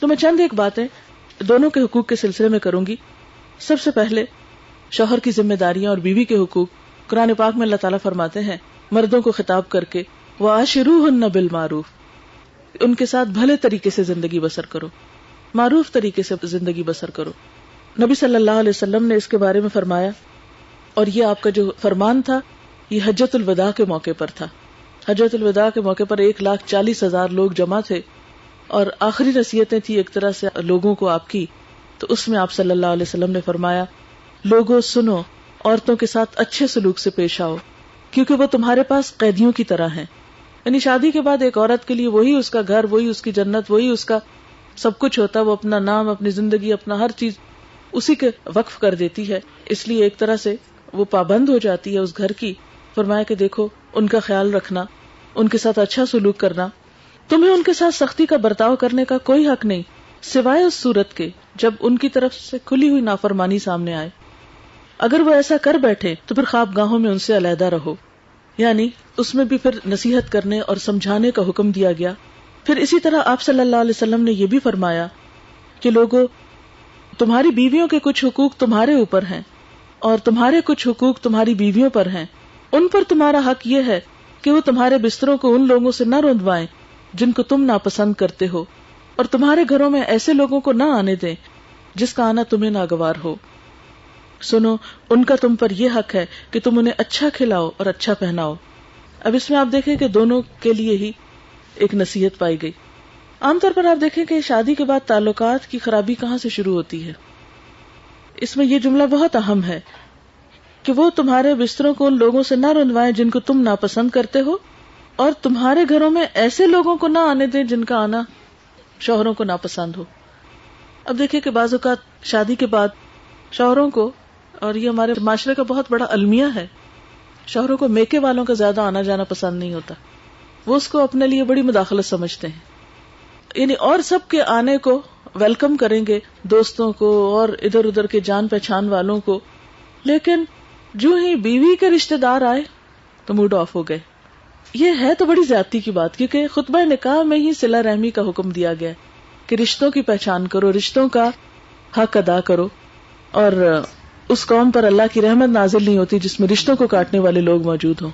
تو میں چند ایک باتیں دونوں کے حقوق کے سلسلے میں کروں گی. سب سے پہلے شوہر کی ذمہ داریاں اور بیوی کے حقوق. قرآن پاک میں اللہ تعالیٰ فرماتے ہیں مردوں کو خطاب کر کے وَعَاشِرُوهُنَّ بِالْمَعْرُوفِ، ان کے ساتھ بھلے طریقے سے زندگی بسر کرو، معروف طریقے سے زندگی بسر کرو. نبی صلی اللہ علیہ وسلم نے اس کے بارے میں فرمایا، اور یہ آپ کا جو فرمان تھا یہ حجۃ الوداع کے موقع پر تھا. حجۃ الوداع کے موقع پر 1,40,000 لوگ جمع تھے اور آخری نصیحتیں تھی ایک طرح سے لوگوں کو آپ کی. تو اس میں آپ صلی اللہ علیہ وسلم نے فرمایا لوگوں سنو، عورتوں کے ساتھ اچھے سلوک سے پیش آؤ کیونکہ وہ تمہارے پاس قیدیوں کی طرح ہیں. یعنی شادی کے بعد ایک عورت کے لیے وہی اس کا گھر، وہی اس کی جنت، وہی اس کا سب کچھ ہوتا. وہ اپنا نام، اپنی زندگی، اپنا ہر چیز اسی کے وقف کر دیتی ہے، اس لیے ایک طرح سے وہ پابند ہو جاتی ہے اس گھر کی. فرمایا کہ دیکھو ان کا خیال رکھنا، ان کے ساتھ اچھا سلوک کرنا. تمہیں ان کے ساتھ سختی کا برتاؤ کرنے کا کوئی حق نہیں سوائے اس صورت کے جب ان کی طرف سے کھلی ہوئی نافرمانی سامنے آئے. اگر وہ ایسا کر بیٹھے تو پھر خوابگاہوں میں ان سے علیحدہ رہو. یعنی اس میں بھی پھر نصیحت کرنے اور سمجھانے کا حکم دیا گیا. پھر اسی طرح آپ صلی اللہ علیہ وسلم نے یہ بھی فرمایا کہ لوگوں، تمہاری بیویوں کے کچھ حقوق تمہارے اوپر ہیں اور تمہارے کچھ حقوق تمہاری بیویوں پر ہیں. ان پر تمہارا حق یہ ہے کہ وہ تمہارے بستروں کو ان لوگوں سے نہ روندوائیں جن کو تم ناپسند کرتے ہو، اور تمہارے گھروں میں ایسے لوگوں کو نہ آنے دیں جس کا آنا تمہیں ناگوار ہو. سنو، ان کا تم پر یہ حق ہے کہ تم انہیں اچھا کھلاؤ اور اچھا پہناؤ. اب اس میں آپ دیکھیں کہ دونوں کے لیے ہی ایک نصیحت پائی گئی. عام طور پر آپ دیکھیں کہ شادی کے بعد تعلقات کی خرابی کہاں سے شروع ہوتی ہے. اس میں یہ جملہ بہت اہم ہے کہ وہ تمہارے بستروں کو ان لوگوں سے نہ رندوائیں جن کو تم ناپسند کرتے ہو، اور تمہارے گھروں میں ایسے لوگوں کو نہ آنے دیں جن کا آنا شوہروں کو ناپسند ہو. اب دیکھیں کہ بعض اوقات شادی کے بعد شوہروں کو، اور یہ ہمارے معاشرے کا بہت بڑا المیہ ہے، شوہروں کو میکے والوں کا زیادہ آنا جانا پسند نہیں ہوتا. وہ اس کو اپنے لیے بڑی مداخلت سمجھتے ہیں. یعنی اور سب کے آنے کو ویلکم کریں گے، دوستوں کو اور ادھر ادھر کے جان پہچان والوں کو، لیکن جو ہی بیوی کے رشتہ دار آئے تو موڈ آف ہو گئے. یہ ہے تو بڑی زیادتی کی بات، کیونکہ خطبہ نکاح میں ہی صلہ رحمی کا حکم دیا گیا کہ رشتوں کی پہچان کرو، رشتوں کا حق ادا کرو. اور اس قوم پر اللہ کی رحمت نازل نہیں ہوتی جس میں رشتوں کو کاٹنے والے لوگ موجود ہوں.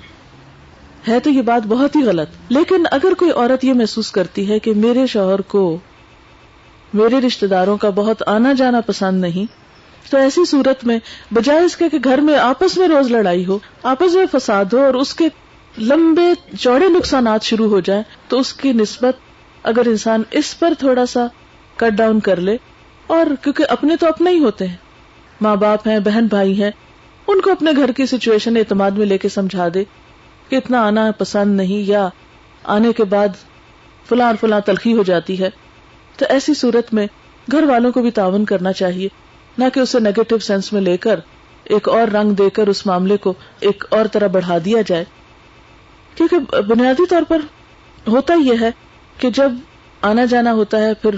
ہے تو یہ بات بہت ہی غلط. لیکن اگر کوئی عورت یہ محسوس کرتی ہے کہ میرے شوہر کو میرے رشتہ داروں کا بہت آنا جانا پسند نہیں، تو ایسی صورت میں بجائے اس کے کہ گھر میں آپس میں روز لڑائی ہو، آپس میں فساد ہو اور اس کے لمبے چوڑے نقصانات شروع ہو جائیں، تو اس کی نسبت اگر انسان اس پر تھوڑا سا کٹ ڈاؤن کر لے، اور کیونکہ اپنے تو اپنے ہی ہوتے ہیں، ماں باپ ہیں، بہن بھائی ہیں، ان کو اپنے گھر کی سچویشن اعتماد میں لے کے سمجھا دے کہ اتنا آنا پسند نہیں، یا آنے کے بعد فلاں فلاں تلخی ہو جاتی ہے، تو ایسی صورت میں گھر والوں کو بھی تعاون کرنا چاہیے، نہ کہ اسے نیگیٹو سینس میں لے کر ایک اور رنگ دے کر اس معاملے کو ایک اور طرح بڑھا دیا جائے. کیونکہ بنیادی طور پر ہوتا یہ ہے کہ جب آنا جانا ہوتا ہے پھر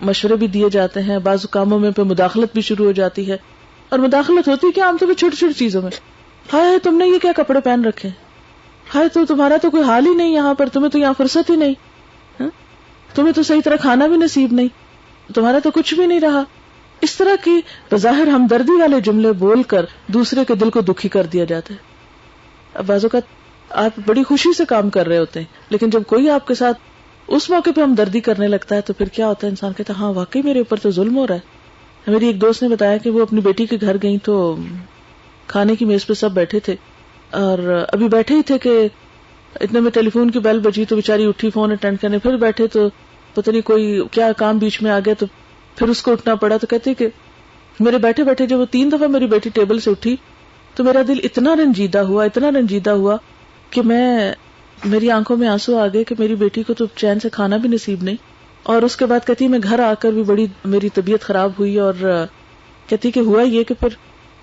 مشورے بھی دیے جاتے ہیں، بعض کاموں میں پھر مداخلت بھی شروع ہو جاتی ہے. اور مداخلت ہوتی کیا عام طور پہ چھوٹی چھوٹی چیزوں میں، ہائے تم نے یہ کیا کپڑے پہن رکھے، ہائے تو تمہارا تو کوئی حال ہی نہیں یہاں پر، تمہیں تو یہاں فرصت ہی نہیں، تمہیں تو صحیح طرح کھانا بھی نصیب نہیں، تمہارا تو کچھ بھی نہیں رہا. اس طرح کی بظاہر ہمدردی والے جملے بول کر دوسرے کے دل کو دکھی کر دیا جاتا ہے. اب بعض اوقات آپ بڑی خوشی سے کام کر رہے ہوتے ہیں، لیکن جب کوئی آپ کے ساتھ اس موقع پہ ہمدردی کرنے لگتا ہے تو پھر کیا ہوتا ہے، انسان کہتا ہے ہاں واقعی میرے اوپر تو ظلم ہو رہا ہے. میری ایک دوست نے بتایا کہ وہ اپنی بیٹی کے گھر گئی تو کھانے کی میز پہ سب بیٹھے تھے، اور ابھی بیٹھے ہی تھے کہ اتنے میں ٹیلی فون کی بیل بجی تو بیچاری اٹھی فون اٹینڈ کرنے، پھر بیٹھے تو پتہ نہیں کوئی کیا کام بیچ میں آ گیا تو پھر اس کو اٹھنا پڑا. تو کہتے کہ میرے بیٹھے بیٹھے جب وہ 3 دفعہ میری بیٹی ٹیبل سے اٹھی تو میرا دل اتنا رنجیدہ ہوا کہ میری آنکھوں میں آنسو آ گئے کہ میری بیٹی کو تو چین سے کھانا بھی نصیب نہیں. اور اس کے بعد کہتی میں گھر آ کر بھی بڑی میری طبیعت خراب ہوئی، اور کہتی کہ ہوا یہ کہ پھر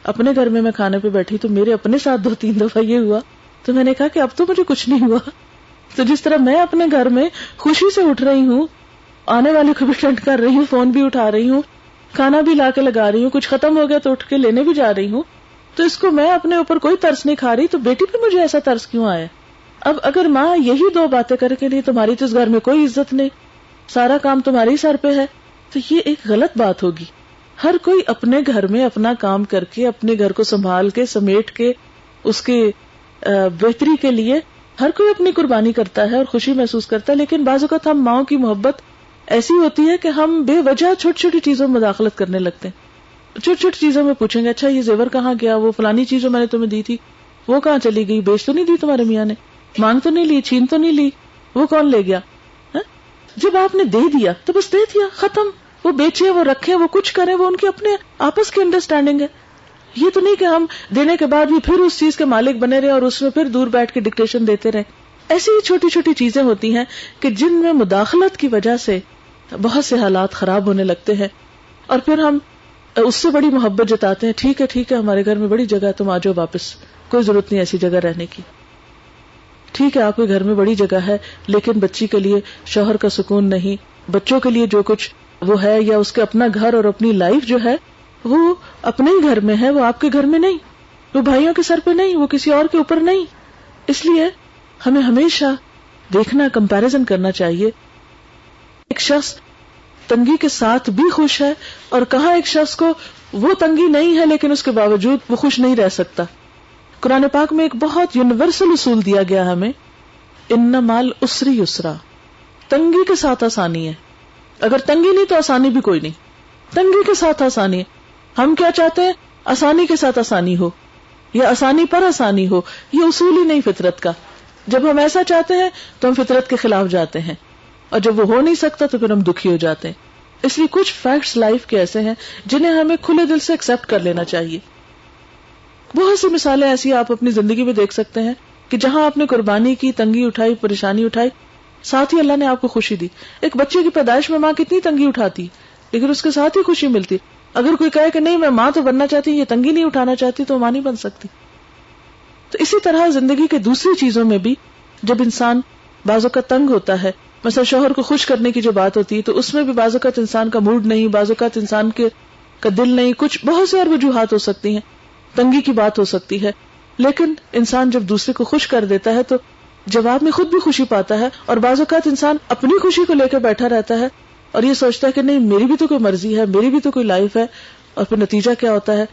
اپنے گھر میں کھانے پہ بیٹھی تو میرے اپنے ساتھ 2-3 دفعہ یہ ہوا. تو میں نے کہا کہ اب تو مجھے کچھ نہیں ہوا. تو جس طرح میں اپنے گھر میں خوشی سے اٹھ رہی ہوں، آنے والے کو بھی اٹینڈ کر رہی ہوں، فون بھی اٹھا رہی ہوں، کھانا بھی لا کے لگا رہی ہوں، کچھ ختم ہو گیا تو اٹھ کے لینے بھی جا رہی ہوں، تو اس کو میں اپنے اوپر کوئی ترس نہیں کھا رہی، تو بیٹی پہ مجھے ایسا ترس کیوں آیا؟ اب اگر ماں یہی 2 باتیں کر کے نہیں، تمہاری تو اس گھر میں کوئی عزت نہیں، سارا کام تمہارے ہی سر پہ ہے، تو یہ ایک غلط بات ہوگی. ہر کوئی اپنے گھر میں اپنا کام کر کے اپنے گھر کو سنبھال کے سمیٹ کے اس کے بہتری کے لیے ہر کوئی اپنی قربانی کرتا ہے اور خوشی محسوس کرتا ہے. لیکن بعض اوقات ہم ماؤں کی محبت ایسی ہوتی ہے کہ ہم بے وجہ چھوٹی چھوٹی چیزوں میں مداخلت کرنے لگتے ہیں. چھوٹی چھوٹی چیزوں میں پوچھیں گے اچھا یہ زیور کہاں گیا, وہ فلانی چیز جو میں نے تمہیں دی تھی وہ کہاں چلی گئی, بیچ تو نہیں دی تمہارے میاں نے, مانگ تو نہیں لی, چھین تو نہیں لی, وہ کون لے گیا. جب آپ نے دے دیا تو بس دے دیا, ختم. وہ بیچے, وہ رکھے, وہ کچھ کرے, وہ ان کی اپنے آپس کی انڈرسٹینڈنگ ہے. یہ تو نہیں کہ ہم دینے کے بعد بھی پھر اس چیز کے مالک بنے رہے اور اس میں پھر دور بیٹھ کے ڈکٹیشن دیتے رہے. ایسی ہی چھوٹی چھوٹی چیزیں ہوتی ہیں کہ جن میں مداخلت کی وجہ سے بہت سے حالات خراب ہونے لگتے ہیں, اور پھر ہم اس سے بڑی محبت جتاتے ہیں. ٹھیک ہے ہمارے گھر میں بڑی جگہ ہے, تم آ جاؤ واپس, کوئی ضرورت نہیں ایسی جگہ رہنے کی. ٹھیک ہے آپ کے گھر میں بڑی جگہ ہے, لیکن بچی کے لیے شوہر کا سکون نہیں, بچوں کے لیے جو کچھ وہ ہے یا اس کے اپنا گھر اور اپنی لائف جو ہے وہ اپنے ہی گھر میں ہے, وہ آپ کے گھر میں نہیں, وہ بھائیوں کے سر پہ نہیں, وہ کسی اور کے اوپر نہیں. اس لیے ہمیں ہمیشہ دیکھنا, کمپیریزن کرنا چاہیے. ایک شخص تنگی کے ساتھ بھی خوش ہے اور کہاں ایک شخص کو وہ تنگی نہیں ہے لیکن اس کے باوجود وہ خوش نہیں رہ سکتا. قرآن پاک میں ایک بہت یونیورسل اصول دیا گیا ہمیں, ان مال اسری یسرا, تنگی کے ساتھ آسانی ہے. اگر تنگی نہیں تو آسانی بھی کوئی نہیں, تنگی کے ساتھ آسانی ہے. ہم کیا چاہتے ہیں, آسانی کے ساتھ آسانی ہو یا آسانی پر آسانی ہو. یہ اصول ہی نہیں فطرت کا. جب ہم ایسا چاہتے ہیں تو ہم فطرت کے خلاف جاتے ہیں, اور جب وہ ہو نہیں سکتا تو پھر ہم دکھی ہو جاتے ہیں. اس لیے کچھ فیکٹس لائف کے ایسے ہیں جنہیں ہمیں کھلے دل سے ایکسپٹ کر لینا چاہیے. بہت سی مثالیں ایسی آپ اپنی زندگی میں دیکھ سکتے ہیں کہ جہاں آپ نے قربانی کی, تنگی اٹھائی, پریشانی اٹھائی, ساتھ ہی اللہ نے آپ کو خوشی دی. ایک بچے کی پیدائش میں ماں کتنی تنگی اٹھاتی لیکن اس کے ساتھ ہی خوشی ملتی. اگر کوئی کہے کہ نہیں میں ماں تو بننا چاہتی, یہ تنگی نہیں اٹھانا چاہتی, تو ماں نہیں بن سکتی. تو اسی طرح زندگی کے دوسری چیزوں میں بھی جب انسان بعض اوقات تنگ ہوتا ہے, مثلا شوہر کو خوش کرنے کی جو بات ہوتی ہے تو اس میں بھی بعض اوقات انسان کا موڈ نہیں, بعض اوقات انسان کا دل نہیں, کچھ بہت سے اور وجوہات ہو سکتی ہیں, تنگی کی بات ہو سکتی ہے. لیکن انسان جب دوسرے کو خوش کر دیتا ہے تو جواب میں خود بھی خوشی پاتا ہے. اور بعض اوقات انسان اپنی خوشی کو لے کے بیٹھا رہتا ہے اور یہ سوچتا ہے کہ نہیں میری بھی تو کوئی مرضی ہے, میری بھی تو کوئی لائف ہے. اور پھر نتیجہ کیا ہوتا ہے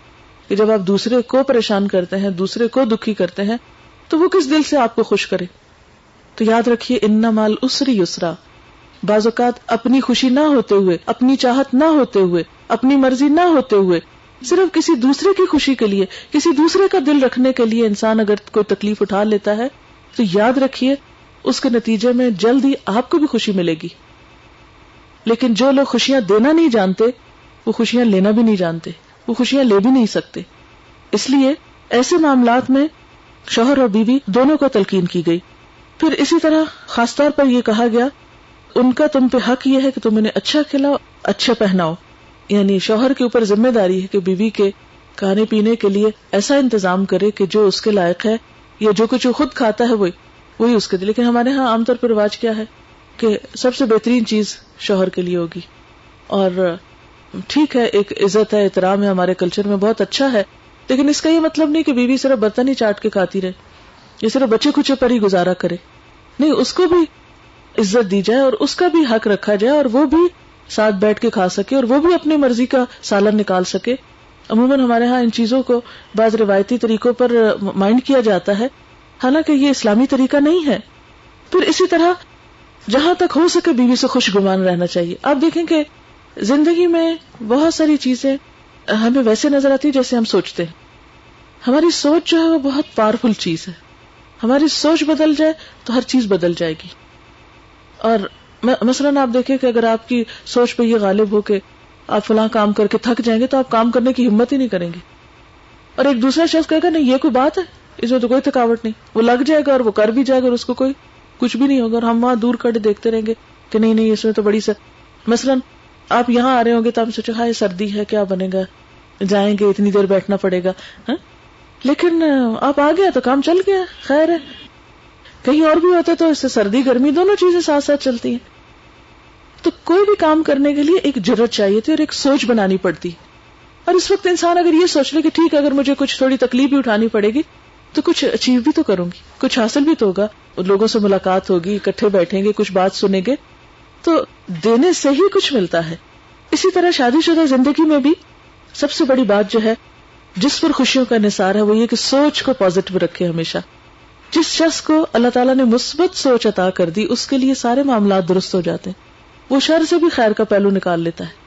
کہ جب آپ دوسرے کو پریشان کرتے ہیں, دوسرے کو دکھی کرتے ہیں, تو وہ کس دل سے آپ کو خوش کرے. تو یاد رکھیے ان مال اسری یسرا. بعض اوقات اپنی خوشی نہ ہوتے ہوئے, اپنی چاہت نہ ہوتے ہوئے, اپنی مرضی نہ ہوتے ہوئے, صرف کسی دوسرے کی خوشی کے لیے, کسی دوسرے کا دل رکھنے کے لیے انسان اگر کوئی تکلیف اٹھا لیتا ہے تو یاد رکھیے اس کے نتیجے میں جلد ہی آپ کو بھی خوشی ملے گی. لیکن جو لوگ خوشیاں دینا نہیں جانتے وہ خوشیاں لینا بھی نہیں جانتے, وہ خوشیاں لے بھی نہیں سکتے. اس لیے ایسے معاملات میں شوہر اور بیوی دونوں کو تلقین کی گئی. پھر اسی طرح خاص طور پر یہ کہا گیا ان کا تم پہ حق یہ ہے کہ تم انہیں اچھا کھلاؤ, اچھا پہناؤ. یعنی شوہر کے اوپر ذمہ داری ہے کہ بیوی کے کھانے پینے کے لیے ایسا انتظام کرے کہ جو اس کے لائق ہے, یا جو کچھ وہ خود کھاتا ہے وہی اس کے لیے. لیکن ہمارے ہاں عام طور پر رواج کیا ہے کہ سب سے بہترین چیز شوہر کے لیے ہوگی. اور ٹھیک ہے ایک عزت ہے, احترام ہے, ہمارے کلچر میں بہت اچھا ہے, لیکن اس کا یہ مطلب نہیں کہ بیوی صرف برتن ہی چاٹ کے کھاتی رہے, یہ صرف بچے کچے پر ہی گزارا کرے. نہیں, اس کو بھی عزت دی جائے اور اس کا بھی حق رکھا جائے اور وہ بھی ساتھ بیٹھ کے کھا سکے اور وہ بھی اپنی مرضی کا سالن نکال سکے. عموماً ہمارے ہاں ان چیزوں کو بعض روایتی طریقوں پر مائنڈ کیا جاتا ہے, حالانکہ یہ اسلامی طریقہ نہیں ہے. پھر اسی طرح جہاں تک ہو سکے بیوی سے خوش گمان رہنا چاہیے. آپ دیکھیں کہ زندگی میں بہت ساری چیزیں ہمیں ویسے نظر آتی جیسے ہم سوچتے ہیں. ہماری سوچ جو ہے وہ بہت پاورفل چیز ہے. ہماری سوچ بدل جائے تو ہر چیز بدل جائے گی. اور مثلاً آپ دیکھیں کہ اگر آپ کی سوچ پہ یہ غالب ہو کہ آپ فلاں کام کر کے تھک جائیں گے تو آپ کام کرنے کی ہمت ہی نہیں کریں گے. اور ایک دوسرا شخص کہے گا نہیں یہ کوئی بات ہے, اس میں تو کوئی تھکاوٹ نہیں, وہ لگ جائے گا اور وہ کر بھی جائے گا اور اس کو کوئی کچھ بھی نہیں ہوگا. اور ہم وہاں دور کھڑے دیکھتے رہیں گے کہ نہیں اس میں تو بڑی مثلاً آپ یہاں آ رہے ہوں گے تو آپ سوچو ہاں سردی ہے کیا بنے گا, جائیں گے اتنی دیر بیٹھنا پڑے گا, لیکن آپ آ گیا تو کام چل گیا, خیر ہے. کہیں اور بھی ہوتا تو اس سے سردی گرمی دونوں چیزیں ساتھ ساتھ چلتی ہیں. تو کوئی بھی کام کرنے کے لیے ایک جرأت چاہیے تھی اور ایک سوچ بنانی پڑتی. اور اس وقت انسان اگر یہ سوچ لے کہ ٹھیک ہے اگر مجھے کچھ تھوڑی تکلیف بھی اٹھانی پڑے گی تو کچھ اچیو بھی تو کروں گی, کچھ حاصل بھی تو ہوگا, لوگوں سے ملاقات ہوگی, اکٹھے بیٹھیں گے, کچھ بات سنیں گے, تو دینے سے ہی کچھ ملتا ہے. اسی طرح شادی شدہ زندگی میں بھی سب سے بڑی بات جو ہے جس پر خوشیوں کا نثار ہے وہ یہ کہ سوچ کو پازیٹو رکھے ہمیشہ. جس شخص کو اللہ تعالیٰ نے مثبت سوچ عطا کر دی اس کے لیے سارے معاملات درست ہو جاتے ہیں. وہ شر سے بھی خیر کا پہلو نکال لیتا ہے.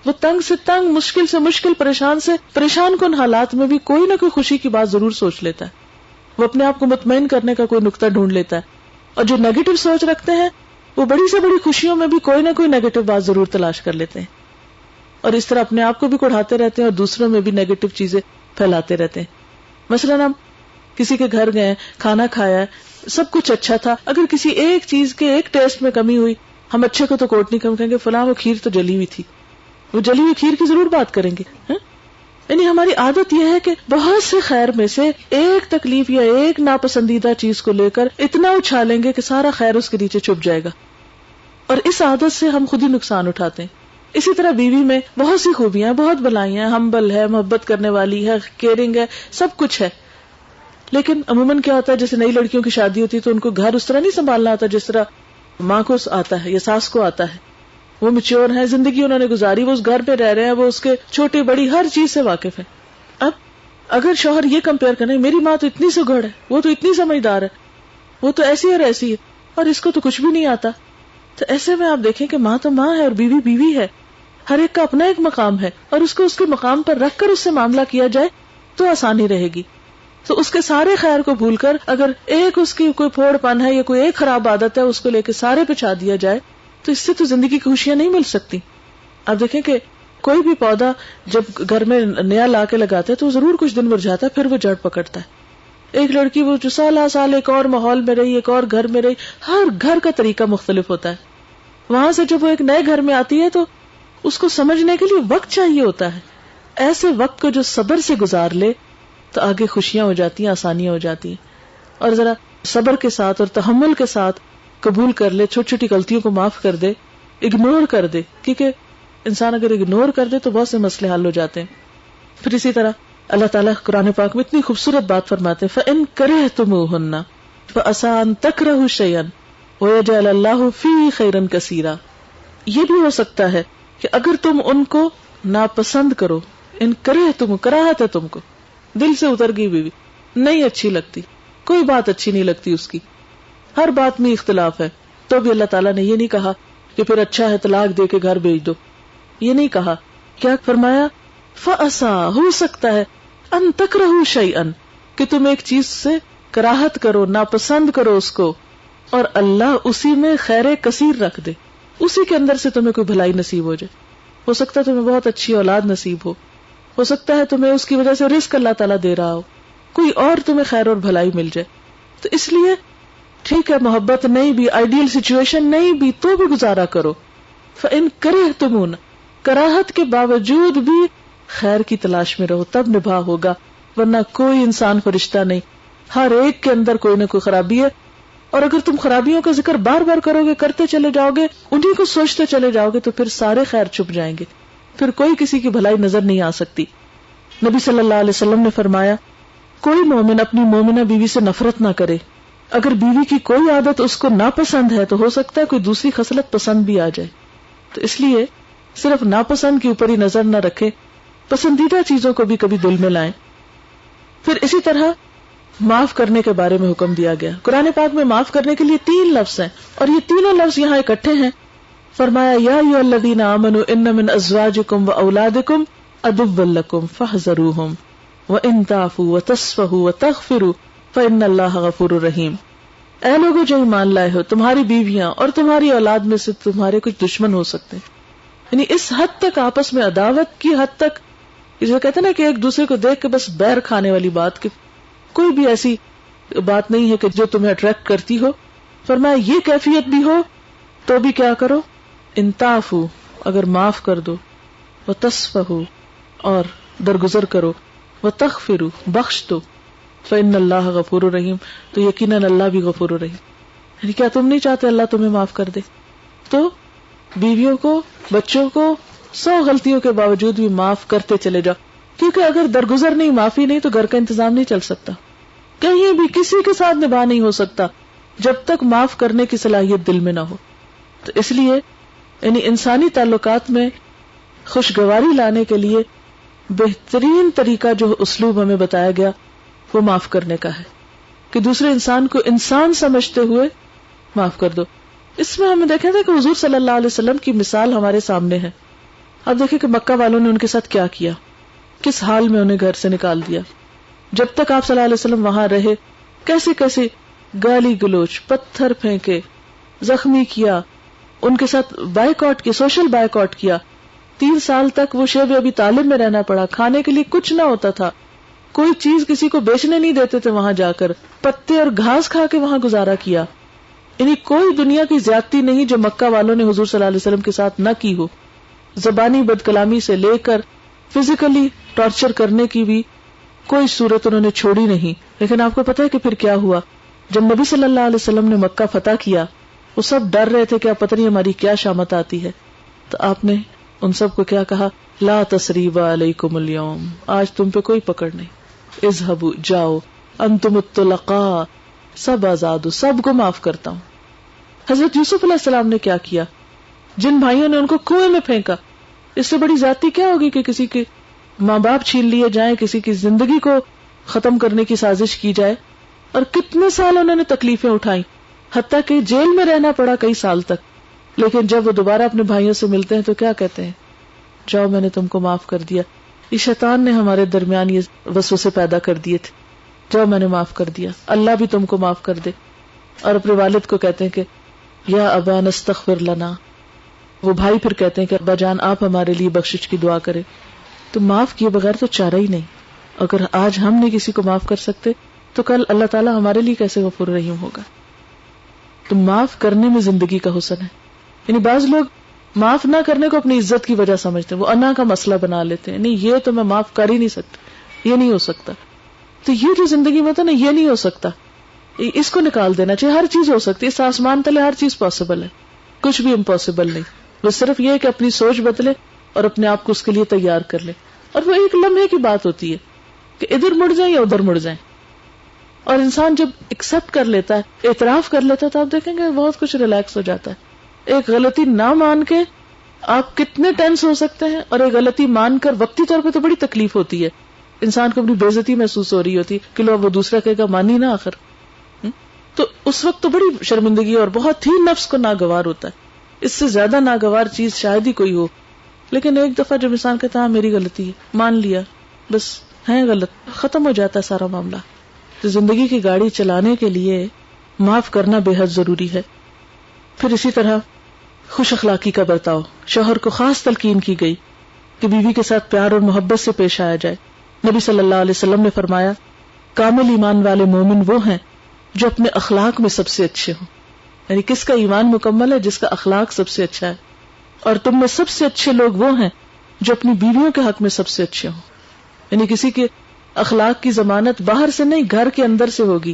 وہ تنگ سے تنگ، مشکل سے مشکل، پریشان سے پریشان کن حالات میں بھی کوئی نہ کوئی خوشی کی بات ضرور سوچ لیتا ہے. وہ اپنے آپ کو مطمئن کرنے کا کوئی نقطہ ڈھونڈ لیتا ہے. اور جو نیگیٹو سوچ رکھتے ہیں وہ بڑی سے بڑی خوشیوں میں بھی کوئی نہ کوئی نیگیٹو بات ضرور تلاش کر لیتے ہیں، اور اس طرح اپنے آپ کو بھی کڑھاتے رہتے ہیں اور دوسروں میں بھی نیگیٹو چیزیں پھیلاتے رہتے ہیں. مثلاً ہم کسی کے گھر گئے، کھانا کھایا، سب کچھ اچھا تھا، اگر کسی ایک چیز کے ایک ٹیسٹ میں کمی ہوئی، ہم اچھے کو تو کوٹ نہیں کم کہیں گے فلاں وہ کھیر تو جلی ہوئی تھی، وہ جلی ہوئی کھیر کی ضرور بات کریں گے. یعنی ہماری عادت یہ ہے کہ بہت سے خیر میں سے ایک تکلیف یا ایک ناپسندیدہ چیز کو لے کر اتنا اچھالیں گے کہ سارا خیر اس کے نیچے چھپ جائے گا، اور اس عادت سے ہم خود ہی نقصان اٹھاتے ہیں. اسی طرح بیوی میں بہت سی خوبیاں ہیں، بہت بلائیاں ہیں، ہمبل ہے، محبت کرنے والی ہے، کیئرنگ ہے، سب کچھ ہے. لیکن عموماً کیا ہوتا ہے، جیسے نئی لڑکیوں کی شادی ہوتی ہے تو ان کو گھر اس طرح نہیں سنبھالنا آتا جس طرح ماں کو آتا ہے یا ساس کو آتا ہے. وہ میچور ہے، زندگی انہوں نے گزاری، وہ اس گھر پہ رہ رہے ہیں، وہ اس کے چھوٹی بڑی ہر چیز سے واقف ہے. اب اگر شوہر یہ کمپیئر کریں میری ماں تو اتنی سگڑ ہے، وہ تو اتنی سمجھدار ہے، وہ تو ایسی اور ایسی ہے، اور اس کو تو کچھ بھی نہیں آتا، تو ایسے میں آپ دیکھیں کہ ماں تو ماں ہے اور بیوی بیوی ہے، ہر ایک کا اپنا ایک مقام ہے، اور اس کو اس کے مقام پر رکھ کر اس سے معاملہ کیا جائے تو آسانی رہے گی. تو اس کے سارے خیر کو بھول کر اگر ایک اس کی کوئی پھوڑ پن ہے یا کوئی ایک خراب عادت ہے اس کو لے کے سارے پہ چھا دیا جائے تو اس سے تو زندگی کی خوشیاں نہیں مل سکتی. آپ دیکھیں کہ کوئی بھی پودا جب گھر میں نیا لا کے لگاتا ہے تو ضرور کچھ دن مرجھاتا ہے، پھر وہ جڑ پکڑتا ہے. ایک لڑکی وہ جو سال ایک اور ماحول میں رہی، ایک اور گھر میں رہی، ہر گھر کا طریقہ مختلف ہوتا ہے. وہاں سے جب وہ ایک نئے گھر میں آتی ہے تو اس کو سمجھنے کے لیے وقت چاہیے ہوتا ہے. ایسے وقت کو جو صبر سے گزار لے تو آگے خوشیاں ہو جاتی ہیں، آسانیاں ہو جاتی ہیں. اور ذرا صبر کے ساتھ اور تحمل کے ساتھ قبول کر لے، چھوٹی چھوٹی غلطیوں کو معاف کر دے، اگنور کر دے، کیونکہ انسان اگر اگنور کر دے تو بہت سے مسئلے حل ہو جاتے ہیں. پھر اسی طرح اللہ تعالیٰ قرآن پاک میں اتنی خوبصورت بات فرماتے ہیں فَإِن كَرِهْتُمُوهُنَّ فَعَسَىٰ أَن تَكْرَهُوا شَيْئًا وَيَجْعَلَ اللَّهُ فِيهِ خَيْرًا كَثِيرًا. یہ بھی ہو سکتا ہے کہ اگر تم ان کو ناپسند کرو، ان کرہتم، کراہت ہے تم کو، دل سے اتر گئی بیوی، نہیں اچھی لگتی، کوئی بات اچھی نہیں لگتی اس کی، ہر بات میں اختلاف ہے، تو بھی اللہ تعالیٰ نے یہ نہیں کہا کہ پھر اچھا ہے طلاق دے کے گھر بھیج دو. یہ نہیں کہا. کیا فرمایا؟ فَأَسَىٰ، ہو سکتا ہے، ان تکرہوا شیئا، کہ تم ایک چیز سے کراہت کرو، ناپسند کرو اس کو، اور اللہ اسی میں خیر کثیر رکھ دے، اسی کے اندر سے تمہیں کوئی بھلائی نصیب ہو جائے. ہو سکتا ہے تمہیں بہت اچھی اولاد نصیب ہو سکتا ہے تمہیں اس کی وجہ سے رزق اللہ تعالیٰ دے رہا ہو، کوئی اور تمہیں خیر اور بھلائی مل جائے. تو اس لیے ٹھیک ہے محبت نہیں بھی، آئیڈیل سچویشن نہیں بھی، تو بھی گزارا کرو. فَإِن كَرِهْتُمُونَ، کراہت کے باوجود بھی خیر کی تلاش میں رہو، تب نبھا ہوگا، ورنہ کوئی انسان فرشتہ نہیں، ہر ایک کے اندر کوئی نہ کوئی خرابی ہے. اور اگر تم خرابیوں کا ذکر بار بار کرو گے، کرتے چلے جاؤ گے، انہیں کو سوچتے چلے جاؤ گے، تو پھر سارے خیر چھپ جائیں گے، پھر کوئی کسی کی بھلائی نظر نہیں آ سکتی. نبی صلی اللہ علیہ وسلم نے فرمایا کوئی مومن اپنی مومنہ بیوی سے نفرت نہ کرے، اگر بیوی کی کوئی عادت اس کو ناپسند ہے تو ہو سکتا ہے کوئی دوسری خصلت پسند بھی آ جائے. تو اس لیے صرف ناپسند کے اوپر ہی نظر نہ رکھے، پسندیدہ چیزوں کو بھی کبھی دل میں لائیں. پھر اسی طرح معاف کرنے کے بارے میں حکم دیا گیا. قرآن پاک میں معاف کرنے کے لیے 3 لفظ ہیں، اور یہ تینوں لفظ یہاں اکٹھے ہیں. فرمایا یا ایھا الذین آمنوا ان من ازواجکم واولادکم عدوا لکم فاحذروہم وان تعفوا وتصفحوا وتغفروا فان اللہ غفور رحیم. اے لوگوں جو ایمان لائے ہو، تمہاری بیویاں اور تمہاری اولاد میں سے تمہارے کچھ دشمن ہو سکتے ہیں، یعنی اس حد تک آپس میں عداوت کی حد تک، اسے کہتے ہیں نا کہ ایک دوسرے کو دیکھ کے بس بیر کھانے والی بات، کہ کوئی بھی ایسی بات نہیں ہے کہ جو تمہیں اٹریکٹ کرتی ہو. فرمایا یہ کیفیت بھی ہو تو بھی کیا کرو، انتعفو، اگر معاف کر دو، وتصفحو، اور درگزر کرو، وتغفروا، بخش دو، فإن اللہ غفور رحیم، تو یقیناً اللہ بھی غفور رحیم. یعنی کیا تم نہیں چاہتے اللہ تمہیں معاف کر دے؟ تو بیویوں کو، بچوں کو 100 غلطیوں کے باوجود بھی معاف کرتے چلے جاؤ، کیونکہ اگر درگزر نہیں، معافی نہیں، تو گھر کا انتظام نہیں چل سکتا، کہیں بھی کسی کے ساتھ نباہ نہیں ہو سکتا جب تک معاف کرنے کی صلاحیت دل میں نہ ہو. تو اس لیے یعنی انسانی تعلقات میں خوشگواری لانے کے لیے بہترین طریقہ جو اسلوب ہمیں بتایا گیا وہ معاف کرنے کا ہے، کہ دوسرے انسان کو انسان سمجھتے ہوئے معاف کر دو. اس میں ہمیں دیکھا تھا کہ حضور صلی اللہ علیہ وسلم کی مثال ہمارے سامنے ہے. اب دیکھیں کہ مکہ والوں نے ان کے ساتھ کیا کیا، کس حال میں انہیں گھر سے نکال دیا. جب تک آپ صلی اللہ علیہ وسلم وہاں رہے کیسے کیسے گالی گلوچ، پتھر پھینکے، زخمی کیا، ان کے ساتھ بائیکاٹ کیا، سوشل بائیکاٹ کیا. 3 سال تک وہ شیب ابی طالب میں رہنا پڑا، کھانے کے لیے کچھ نہ ہوتا تھا، کوئی چیز کسی کو بیچنے نہیں دیتے تھے، وہاں جا کر پتے اور گھاس کھا کے وہاں گزارا کیا. یعنی کوئی دنیا کی زیادتی نہیں جو مکہ والوں نے حضور صلی اللہ علیہ وسلم کے ساتھ نہ کی ہو. زبانی بد کلامی سے لے کر فزیکلی ٹارچر کرنے کی بھی کوئی صورت انہوں نے چھوڑی نہیں. لیکن آپ کو پتا ہے کہ پھر کیا ہوا؟ جب نبی صلی اللہ علیہ وسلم نے مکہ فتح کیا وہ سب ڈر رہے تھے کہ اب پتہ نہیں ہماری کیا شامت آتی ہے. تو آپ نے ان سب کو کیا کہا؟ لا تثریب علیکم اليوم، آج تم پہ کوئی پکڑ نہیں، اذهبوا، جاؤ، انتم الطلقاء، سب آزاد ہو، سب کو معاف کرتا ہوں. حضرت یوسف علیہ السلام نے کیا کیا؟ جن بھائیوں نے ان کو کنویں میں پھینکا، اس سے بڑی زیادتی کیا ہوگی کہ کسی کے ماں باپ چھین لیے جائیں، کسی کی زندگی کو ختم کرنے کی سازش کی جائے. اور کتنے سال انہوں نے تکلیفیں اٹھائیں، حتیٰ کہ جیل میں رہنا پڑا کئی سال تک. لیکن جب وہ دوبارہ اپنے بھائیوں سے ملتے ہیں تو کیا کہتے ہیں؟ جاؤ، میں نے تم کو معاف کر دیا. یہ شیطان نے ہمارے درمیان یہ وسوسے پیدا کر دیے تھے. جاؤ، میں نے معاف کر دیا، اللہ بھی تم کو معاف کر دے. اور اپنے والد کو کہتے ہیں کہ یا ابا نستغفر لنا. وہ بھائی پھر کہتے ہیں کہ ابا جان آپ ہمارے لیے بخشش کی دعا کریں. تو معاف کیے بغیر تو چارہ ہی نہیں. اگر آج ہم نہیں کسی کو معاف کر سکتے تو کل اللہ تعالیٰ ہمارے لیے کیسے غفور رحیم ہوگا. تو معاف کرنے میں زندگی کا حسن ہے. یعنی بعض لوگ معاف نہ کرنے کو اپنی عزت کی وجہ سمجھتے ہیں، وہ انا کا مسئلہ بنا لیتے ہیں. نہیں، یہ تو میں معاف کر ہی نہیں سکتا، یہ نہیں ہو سکتا. تو یہ جو زندگی میں ہوتا نا، یہ نہیں ہو سکتا، اس کو نکال دینا چاہیے. ہر چیز ہو سکتی ہے، اس آسمان تلے ہر چیز پاسبل ہے، کچھ بھی امپاسبل نہیں. بس صرف یہ ہے کہ اپنی سوچ بدلے اور اپنے آپ کو اس کے لیے تیار کر لے. اور وہ ایک لمحے کی بات ہوتی ہے کہ ادھر مڑ جائیں یا ادھر مڑ جائیں. اور انسان جب ایکسپٹ کر لیتا ہے، اعتراف کر لیتا ہے، تو آپ دیکھیں گے بہت کچھ ریلیکس ہو جاتا ہے. ایک غلطی نہ مان کے آپ کتنے ٹینس ہو سکتے ہیں، اور ایک غلطی مان کر وقتی طور پہ تو بڑی تکلیف ہوتی ہے، انسان کو اپنی بے عزتی محسوس ہو رہی ہوتی کہ لو وہ دوسرا کہے گا مانی نا آخر. تو اس وقت تو بڑی شرمندگی اور بہت ہی نفس کو ناگوار ہوتا ہے. اس سے زیادہ ناگوار چیز شاید ہی کوئی ہو. لیکن ایک دفعہ جب انسان کہتا ہے میری غلطی ہے، مان لیا، بس ہے غلط، ختم ہو جاتا ہے سارا معاملہ. تو زندگی کی گاڑی چلانے کے لیے معاف کرنا بے حد ضروری ہے. پھر اسی طرح خوش اخلاقی کا برتاؤ. شوہر کو خاص تلقین کی گئی کہ بیوی کے ساتھ پیار اور محبت سے پیش آیا جائے. نبی صلی اللہ علیہ وسلم نے فرمایا کامل ایمان والے مومن وہ ہیں جو اپنے اخلاق میں سب سے اچھے ہوں. یعنی کس کا ایمان مکمل ہے؟ جس کا اخلاق سب سے اچھا ہے. اور تم میں سب سے اچھے لوگ وہ ہیں جو اپنی بیویوں کے حق میں سب سے اچھے ہوں. یعنی کسی کے اخلاق کی ضمانت باہر سے نہیں، گھر کے اندر سے ہوگی.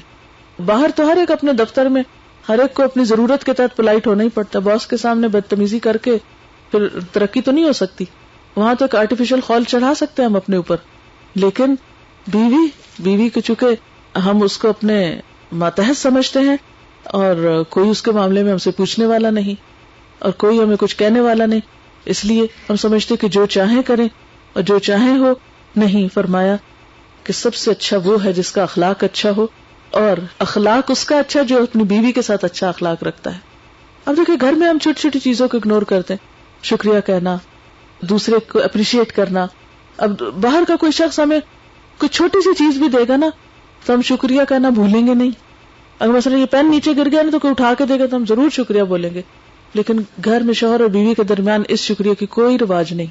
باہر تو ہر ایک اپنے دفتر میں ہر ایک کو اپنی ضرورت کے تحت پولائٹ ہونا ہی پڑتا ہے. باس کے سامنے بدتمیزی کر کے پھر ترقی تو نہیں ہو سکتی. وہاں تو ایک آرٹیفیشل خول چڑھا سکتے ہیں ہم اپنے اوپر، لیکن بیوی کو چونکہ ہم اس کو اپنے ماتحت سمجھتے ہیں اور کوئی اس کے معاملے میں ہم سے پوچھنے والا نہیں اور کوئی ہمیں کچھ کہنے والا نہیں، اس لیے ہم سمجھتے کہ جو چاہیں کریں اور جو چاہیں ہو. نہیں، فرمایا کہ سب سے اچھا وہ ہے جس کا اخلاق اچھا ہو، اور اخلاق اس کا اچھا جو اپنی بیوی کے ساتھ اچھا اخلاق رکھتا ہے. اب دیکھیں گھر میں ہم چھوٹی چھوٹی چیزوں کو اگنور کرتے ہیں، شکریہ کہنا، دوسرے کو اپریشیٹ کرنا. اب باہر کا کوئی شخص ہمیں کوئی چھوٹی سی چیز بھی دے گا نا تو ہم شکریہ کہنا بھولیں گے نہیں. اگر مثلا یہ پین نیچے گر گیا نا تو کوئی اٹھا کے دے گا تو ہم ضرور شکریہ بولیں گے. لیکن گھر میں شوہر اور بیوی کے درمیان اس شکریہ کی کوئی رواج نہیں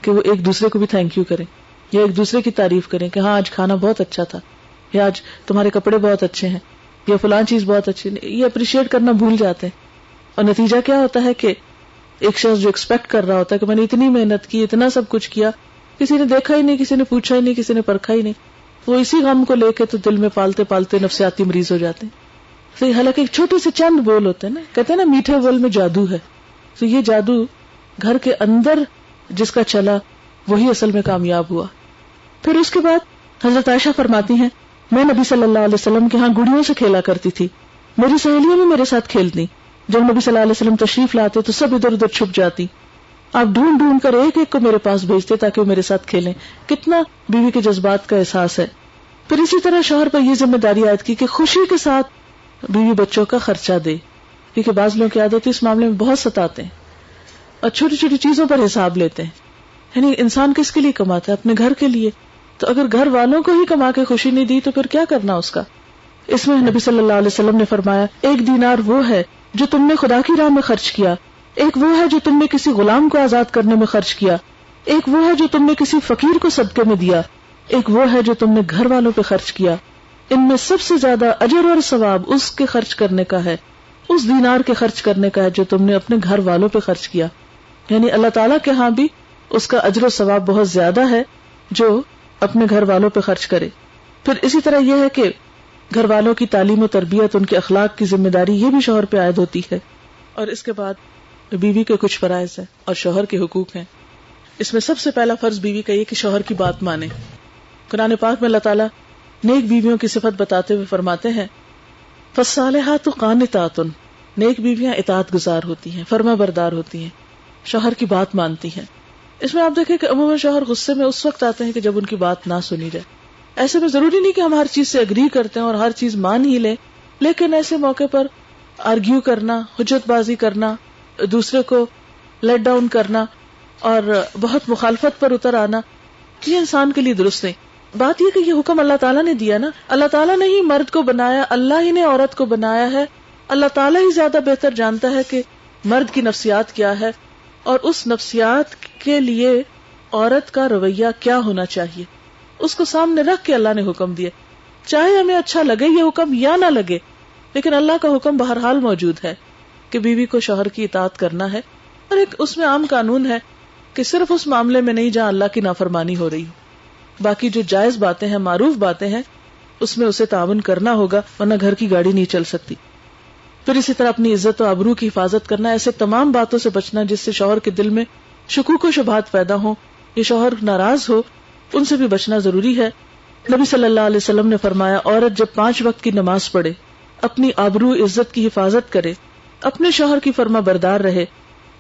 کہ وہ ایک دوسرے کو بھی تھینک یو کریں یا ایک دوسرے کی تعریف کریں کہ ہاں آج کھانا بہت اچھا تھا، یا آج تمہارے کپڑے بہت اچھے ہیں، یا فلان چیز بہت اچھی. یہ اپریشیٹ کرنا بھول جاتے ہیں. اور نتیجہ کیا ہوتا ہے کہ ایک شخص جو ایکسپیکٹ کر رہا ہوتا ہے کہ میں نے اتنی محنت کی، اتنا سب کچھ کیا، کسی نے دیکھا ہی نہیں، کسی نے پوچھا ہی نہیں، کسی نے پرکھا ہی نہیں، وہ اسی غم کو لے کے تو دل میں پالتے پالتے نفسیاتی مریض ہو جاتے ہیں. تو حالانکہ ایک چھوٹے سے چند بول ہوتے ہیں نا، کہتے ہیں نا میٹھے بول میں جادو ہے. تو یہ جادو گھر کے اندر جس کا چلا وہی اصل میں کامیاب ہوا. پھر اس کے بعد حضرت عائشہ فرماتی ہیں میں نبی صلی اللہ علیہ وسلم کے ہاں گڑیوں سے کھیلا کرتی تھی، میری سہیلیاں بھی میرے ساتھ کھیلتی. جب نبی صلی اللہ علیہ وسلم تشریف لاتے تو سب ادھر ادھر چھپ جاتی. آپ ڈھونڈ ڈھونڈ کر ایک ایک کو میرے پاس بھیجتے تاکہ وہ میرے ساتھ کھیلیں. کتنا بیوی کے جذبات کا احساس ہے. پھر اسی طرح شوہر پر یہ ذمہ داری عائد کی کہ خوشی کے ساتھ بیوی بچوں کا خرچہ دے، کیونکہ بعض لوگوں کی عادت اس معاملے میں بہت ستاتے ہیں اور چھوٹی چھوٹی چیزوں پر حساب لیتے ہیں. یعنی انسان کس کے لیے کماتا ہے؟ اپنے گھر کے لیے. تو اگر گھر والوں کو ہی کما کے خوشی نہیں دی تو پھر کیا کرنا اس کا. اس میں نبی صلی اللہ علیہ وسلم نے فرمایا، ایک دینار وہ ہے جو تم نے خدا کی راہ میں خرچ کیا، ایک وہ ہے جو تم نے کسی غلام کو آزاد کرنے میں خرچ کیا، ایک وہ ہے جو تم نے کسی فقیر کو صدقے میں دیا، ایک وہ ہے جو تم نے گھر والوں پہ خرچ کیا. ان میں سب سے زیادہ اجر اور ثواب اس کے خرچ کرنے کا ہے، اس دینار کے خرچ کرنے کا ہے جو تم نے اپنے گھر والوں پہ خرچ کیا. یعنی اللہ تعالیٰ کے ہاں بھی اس کا اجر و ثواب بہت زیادہ ہے جو اپنے گھر والوں پہ خرچ کرے. پھر اسی طرح یہ ہے کہ گھر والوں کی تعلیم و تربیت، ان کے اخلاق کی ذمہ داری یہ بھی شوہر پہ عائد ہوتی ہے. اور اس کے بعد بیوی کے کچھ فرائض ہیں اور شوہر کے حقوق ہیں. اس میں سب سے پہلا فرض بیوی کا یہ کہ شوہر کی بات مانے. قرآن پاک میں اللہ تعالیٰ نیک بیویوں کی صفت بتاتے ہوئے فرماتے ہیں، فالصالحات قانتات، نیک بیویاں اطاعت گزار ہوتی ہیں، فرما بردار ہوتی ہیں، شوہر کی بات مانتی ہیں. اس میں آپ دیکھیں کہ عموماً شوہر غصے میں اس وقت آتے ہیں کہ جب ان کی بات نہ سنی جائے. ایسے میں ضروری نہیں کہ ہم ہر چیز سے اگری کرتے ہیں اور ہر چیز مان ہی لیں، لیکن ایسے موقع پر آرگیو کرنا، حجت بازی کرنا، دوسرے کو لیٹ ڈاؤن کرنا اور بہت مخالفت پر اتر آنا، یہ انسان کے لیے درست نہیں. بات یہ کہ یہ حکم اللہ تعالیٰ نے دیا نا، اللہ تعالیٰ نے ہی مرد کو بنایا، اللہ ہی نے عورت کو بنایا ہے. اللہ تعالیٰ ہی زیادہ بہتر جانتا ہے کہ مرد کی نفسیات کیا ہے اور اس نفسیات کے لیے عورت کا رویہ کیا ہونا چاہیے. اس کو سامنے رکھ کے اللہ نے حکم دیا، چاہے ہمیں اچھا لگے یہ حکم یا نہ لگے، لیکن اللہ کا حکم بہرحال موجود ہے کہ بیوی کو شوہر کی اطاعت کرنا ہے. اور ایک اس میں عام قانون ہے کہ صرف اس معاملے میں نہیں جہاں اللہ کی نافرمانی ہو رہی ہو، باقی جو جائز باتیں ہیں، معروف باتیں ہیں، اس میں اسے تعاون کرنا ہوگا، ورنہ گھر کی گاڑی نہیں چل سکتی. پھر اسی طرح اپنی عزت و آبرو کی حفاظت کرنا، ایسے تمام باتوں سے بچنا جس سے شوہر کے دل میں شکوک و شبہات پیدا ہوں، یہ شوہر ناراض ہو، ان سے بھی بچنا ضروری ہے. نبی صلی اللہ علیہ وسلم نے فرمایا، عورت جب 5 وقت کی نماز پڑھے، اپنی آبرو عزت کی حفاظت کرے، اپنے شوہر کی فرما بردار رہے،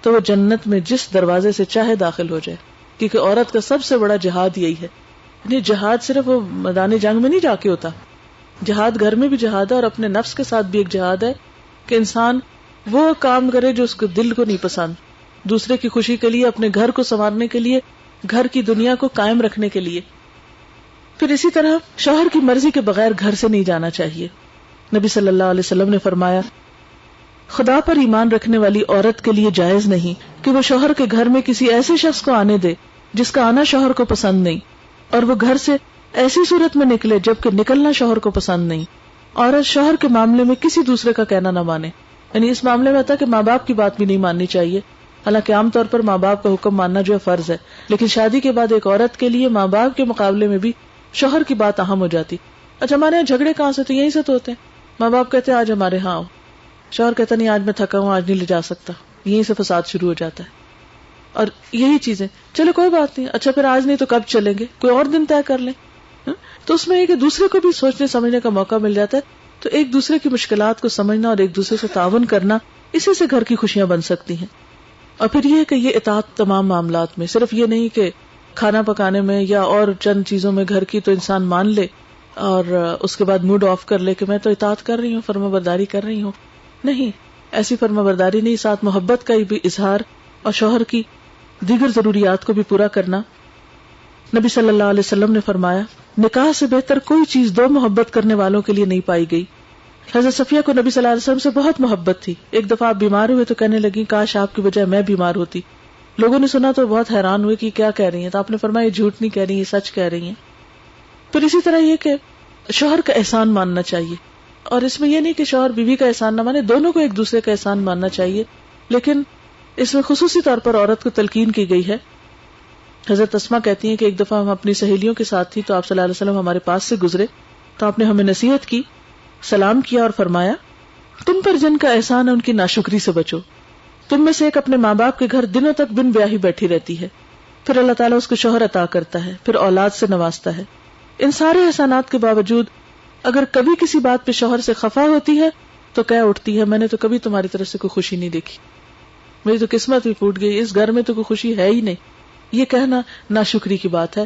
تو وہ جنت میں جس دروازے سے چاہے داخل ہو جائے. کیونکہ عورت کا سب سے بڑا جہاد یہی ہے. یعنی جہاد صرف وہ میدان جنگ میں نہیں جا کے ہوتا، جہاد گھر میں بھی جہاد ہے اور اپنے نفس کے ساتھ بھی ایک جہاد ہے کہ انسان وہ کام کرے جو اس کو دل کو نہیں پسند، دوسرے کی خوشی کے لیے، اپنے گھر کو سنوارنے کے لیے، گھر کی دنیا کو قائم رکھنے کے لیے. پھر اسی طرح شوہر کی مرضی کے بغیر گھر سے نہیں جانا چاہیے. نبی صلی اللہ علیہ وسلم نے فرمایا، خدا پر ایمان رکھنے والی عورت کے لیے جائز نہیں کہ وہ شوہر کے گھر میں کسی ایسے شخص کو آنے دے جس کا آنا شوہر کو پسند نہیں، اور وہ گھر سے ایسی صورت میں نکلے جبکہ نکلنا شوہر کو پسند نہیں. عورت شوہر کے معاملے میں کسی دوسرے کا کہنا نہ مانے. یعنی اس معاملے میں آتا ہے کہ ماں باپ کی بات بھی نہیں ماننی چاہیے، حالانکہ عام طور پر ماں باپ کا حکم ماننا جو ہے فرض ہے، لیکن شادی کے بعد ایک عورت کے لیے ماں باپ کے مقابلے میں بھی شوہر کی بات اہم ہو جاتی. اچھا ہمارے یہاں جھگڑے کہاں سے ہوتے ہیں؟ یہیں سے تو ہوتے ہیں. ماں باپ کہتے ہیں آج ہمارے ہاں آؤ، شوہر کہتا نہیں آج میں تھکا ہوں، آج نہیں لے جا سکتا. یہیں سے فساد شروع ہو جاتا ہے. اور یہی چیزیں چلو کوئی بات نہیں، اچھا پھر آج نہیں تو کب چلیں گے، کوئی اور دن طے کر لیں. تو اس میں یہ کہ دوسرے کو بھی سوچنے سمجھنے کا موقع مل جاتا ہے. تو ایک دوسرے کی مشکلات کو سمجھنا اور ایک دوسرے سے تعاون کرنا، اسی سے گھر کی خوشیاں بن سکتی ہیں. اور پھر یہ کہ یہ اطاعت تمام معاملات میں، صرف یہ نہیں کہ کھانا پکانے میں یا اور چند چیزوں میں گھر کی تو انسان مان لے اور اس کے بعد موڈ آف کر لے کہ میں تو اطاعت کر رہی ہوں، فرما برداری کر رہی ہوں. نہیں، ایسی فرما برداری نہیں، ساتھ محبت کا بھی اظہار اور شوہر کی دیگر ضروریات کو بھی پورا کرنا. نبی صلی اللہ علیہ وسلم نے فرمایا، نکاح سے بہتر کوئی چیز 2 محبت کرنے والوں کے لیے نہیں پائی گئی. حضرت صفیہ کو نبی صلی اللہ علیہ وسلم سے بہت محبت تھی. ایک دفعہ آپ بیمار ہوئے تو کہنے لگی کاش آپ کی بجائے میں بیمار ہوتی. لوگوں نے سنا تو بہت حیران ہوئے کہ کیا کہہ رہی ہیں، تو آپ نے فرمایا یہ جھوٹ نہیں کہہ رہی، یہ سچ کہہ رہی ہیں. پھر اسی طرح یہ کہ شوہر کا احسان ماننا چاہیے، اور اس میں یہ نہیں کہ شوہر بیوی کا احسان نہ مانے، دونوں کو ایک دوسرے کا احسان ماننا چاہیے. لیکن اس میں خصوصی طور پر عورت کو تلقین کی گئی ہے. حضرت اسماء کہتی ہیں کہ ایک دفعہ ہم اپنی سہیلیوں کے ساتھ تھی تو آپ صلی اللہ علیہ وسلم ہمارے پاس سے گزرے تو آپ نے ہمیں نصیحت کی، سلام کیا اور فرمایا، تم پر جن کا احسان ہے ان کی ناشکری سے بچو. تم میں سے ایک اپنے ماں باپ کے گھر دنوں تک بن بیاہی بیٹھی رہتی ہے، پھر اللہ تعالیٰ اس کو شوہر عطا کرتا ہے، پھر اولاد سے نوازتا ہے. ان سارے احسانات کے باوجود اگر کبھی کسی بات پہ شوہر سے خفا ہوتی ہے تو کہہ اٹھتی ہے میں نے تو کبھی تمہاری طرف سے کوئی خوشی نہیں دیکھی. میری تو قسمت ہی پھوٹ گئی، اس گھر میں تو کوئی خوشی ہے ہی نہیں. یہ کہنا ناشکری کی بات ہے.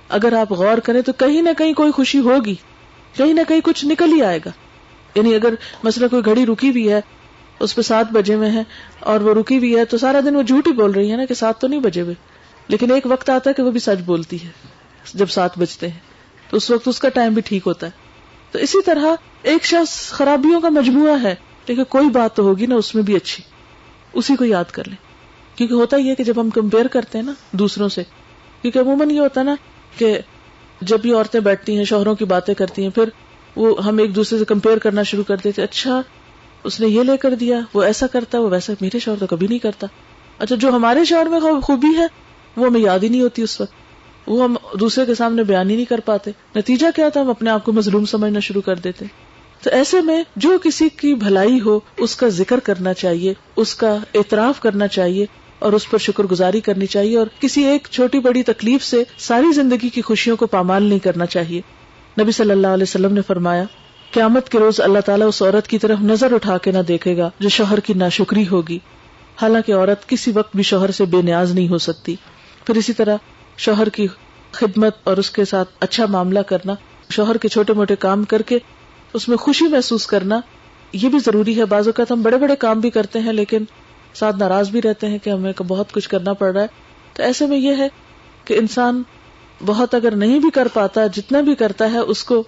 اگر آپ غور کریں تو کہیں نہ کہیں کوئی خوشی ہوگی، کہیں نہ کہیں کچھ نکل ہی آئے گا. یعنی اگر مثلا کوئی گھڑی رکی ہوئی ہے، اس پہ 7 بجے ہوئے ہیں اور وہ رکی ہوئی ہے، تو سارا دن وہ جھوٹ ہی بول رہی ہے نا کہ 7 تو نہیں بجے ہوئے. لیکن ایک وقت آتا ہے کہ وہ بھی سچ بولتی ہے جب 7 بجتے ہیں، تو اس وقت اس کا ٹائم بھی ٹھیک ہوتا ہے. تو اسی طرح ایک شخص خرابیوں کا مجموعہ ہے، لیکن کوئی بات تو ہوگی نا اس میں بھی اچھی، اسی کو یاد کر لیں. کیونکہ ہوتا ہی ہے کہ جب ہم کمپیئر کرتے ہیں نا دوسروں سے، کیونکہ عموماً یہ ہوتا ہے نا کہ جب یہ عورتیں بیٹھتی ہیں شوہروں کی باتیں کرتی ہیں، پھر وہ ہم ایک دوسرے سے کمپیئر کرنا شروع کر دیتے. اچھا اس نے یہ لے کر دیا، وہ ایسا کرتا، وہ ویسا، میرے شوہر تو کبھی نہیں کرتا. اچھا جو ہمارے شوہر میں خوبی ہے وہ ہمیں یاد ہی نہیں ہوتی اس وقت، وہ ہم دوسرے کے سامنے بیان ہی نہیں کر پاتے. نتیجہ کیا تھا؟ ہم اپنے آپ کو مظلوم سمجھنا شروع کر دیتے. تو ایسے میں جو کسی کی بھلائی ہو اس کا ذکر کرنا چاہیے، اس کا اعتراف کرنا چاہیے اور اس پر شکر گزاری کرنی چاہیے، اور کسی ایک چھوٹی بڑی تکلیف سے ساری زندگی کی خوشیوں کو پامال نہیں کرنا چاہیے. نبی صلی اللہ علیہ وسلم نے فرمایا قیامت کے روز اللہ تعالیٰ اس عورت کی طرف نظر اٹھا کے نہ دیکھے گا جو شوہر کی ناشکری ہوگی، حالانکہ عورت کسی وقت بھی شوہر سے بے نیاز نہیں ہو سکتی. پھر اسی طرح شوہر کی خدمت اور اس کے ساتھ اچھا معاملہ کرنا، شوہر کے چھوٹے موٹے کام کر کے اس میں خوشی محسوس کرنا، یہ بھی ضروری ہے. بعض اوقات ہم بڑے بڑے کام بھی کرتے ہیں لیکن ساتھ ناراض بھی رہتے ہیں کہ ہمیں بہت کچھ کرنا پڑ رہا ہے. تو ایسے میں یہ ہے کہ انسان بہت اگر نہیں بھی کر پاتا، جتنا بھی کرتا ہے اس کو